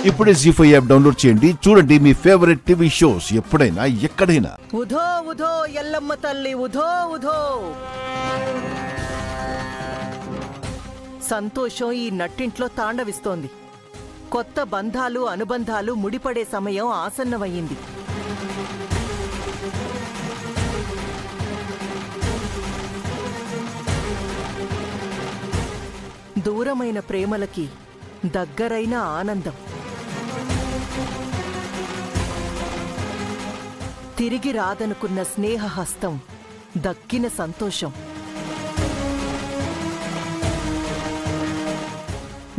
ఇప్పుడే జీ5 app download చేయండి. చూడండి మీ ఫేవరెట్ టీవీ షోస్ ఎప్పుడైనా ఎక్కడైనా. ఉధో ఉధో ఎల్లమ్మ తల్లి ఉధో ఉధో. సంతోషం ఈ నట్టింట్లో తాండవిస్తోంది. కొత్త బంధాలు అనుబంధాలు ముడిపడే సమయం ఆసన్నమయ్యింది. దూరమైన ప్రేమలకి దగ్గరైన ఆనందం, తిరిగి రాదనుకున్న స్నేహహస్తం, దక్కిన సంతోషం,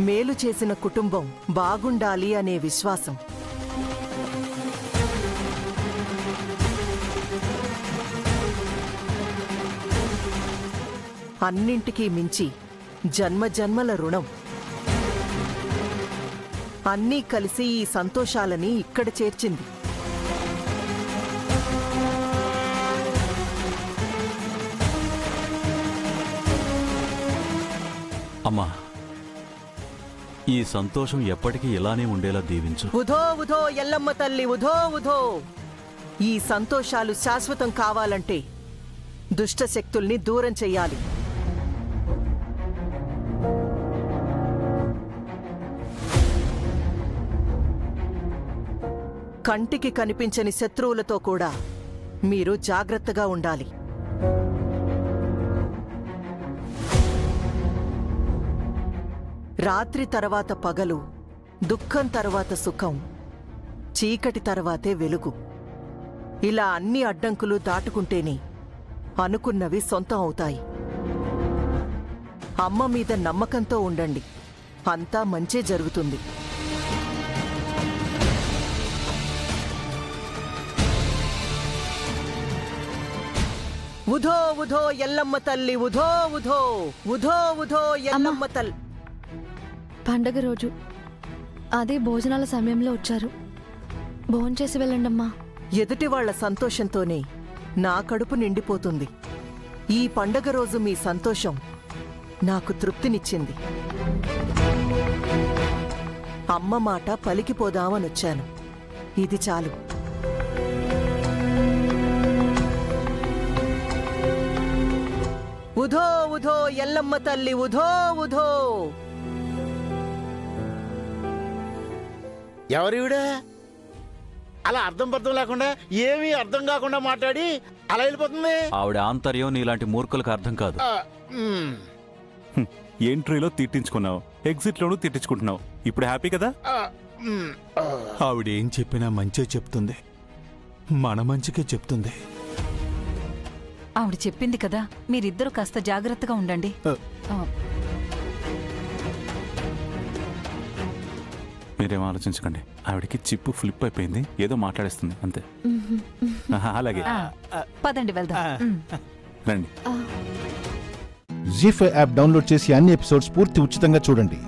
మేలు చేసిన కుటుంబం బాగుండాలి అనే విశ్వాసం. అన్నింటికీ మించి జన్మజన్మల రుణం. అన్నీ కలిసి ఈ సంతోషాలని ఇక్కడ చేర్చింది. అమ్మా, ఈ సంతోషం ఎప్పటికీ ఇలానే ఉండేలా దీవించు. ఉధో ఉధో ఎల్లమ్మ తల్లి ఉధో ఉధో. ఈ సంతోషాలు శాశ్వతం కావాలంటే దుష్ట శక్తుల్ని దూరం చెయ్యాలి. కంటికి కనిపించని శత్రువులతో కూడా మీరు జాగ్రత్తగా ఉండాలి. రాత్రి తర్వాత పగలు, దుఃఖం తర్వాత సుఖం, చీకటి తర్వాతే వెలుగు. ఇలా అన్ని అడ్డంకులు దాటుకుంటేనే అనుకున్నవి సొంతం అవుతాయి. అమ్మ మీద నమ్మకంతో ఉండండి, అంతా మంచే జరుగుతుంది. ఉధో ఉధో ఎల్లమ్మ తల్లి ఉధో ఉధో. ఉధో ఉధో ఎల్లమ్మ తల్లి. పండగ రోజు అదే భోజనాల సమయంలో వచ్చారు. భోంచేసి వెళ్ళండమ్మా. ఎదుటి వాళ్ల సంతోషంతోనే నా కడుపు నిండిపోతుంది. ఈ పండగ రోజు మీ సంతోషం నాకు తృప్తినిచ్చింది. అమ్మ మాట పలికిపోదామనొచ్చాను. ఇది చాలు. ఉధో ఉధో ఎల్లమ్మ తల్లి ఉధో ఉధో. ఎవరివిడా అలా అర్థం పర్థం లేకుండా ఏమీ అర్థం కాకుండా మాట్లాడి అలా వెళ్ళిపోతుంది? ఆవిడ ఆంతర్యం నీలాంటి మూర్ఖులకు అర్థం కాదు. ఎంట్రీలో తిట్టించుకున్నావు, ఎగ్జిట్ లోనూ తిట్టించుకుంటున్నావు. ఇప్పుడు హ్యాపీ కదా? ఆవిడేం చెప్పినా మంచే చెప్తుంది, మన మంచికే చెప్తుంది. ఆవిడ చెప్పింది కదా, మీరిద్దరూ కాస్త జాగ్రత్తగా ఉండండి. మీరేం ఆలోచించకండి. ఆవిడకి చిప్పు ఫ్లిప్ అయిపోయింది, ఏదో మాట్లాడేస్తుంది అంతే. అలాగే పదండి వెళ్దాం. రండి. జీ5 యాప్ డౌన్లోడ్ చేసి అన్ని ఎపిసోడ్స్ పూర్తి ఉచితంగా చూడండి.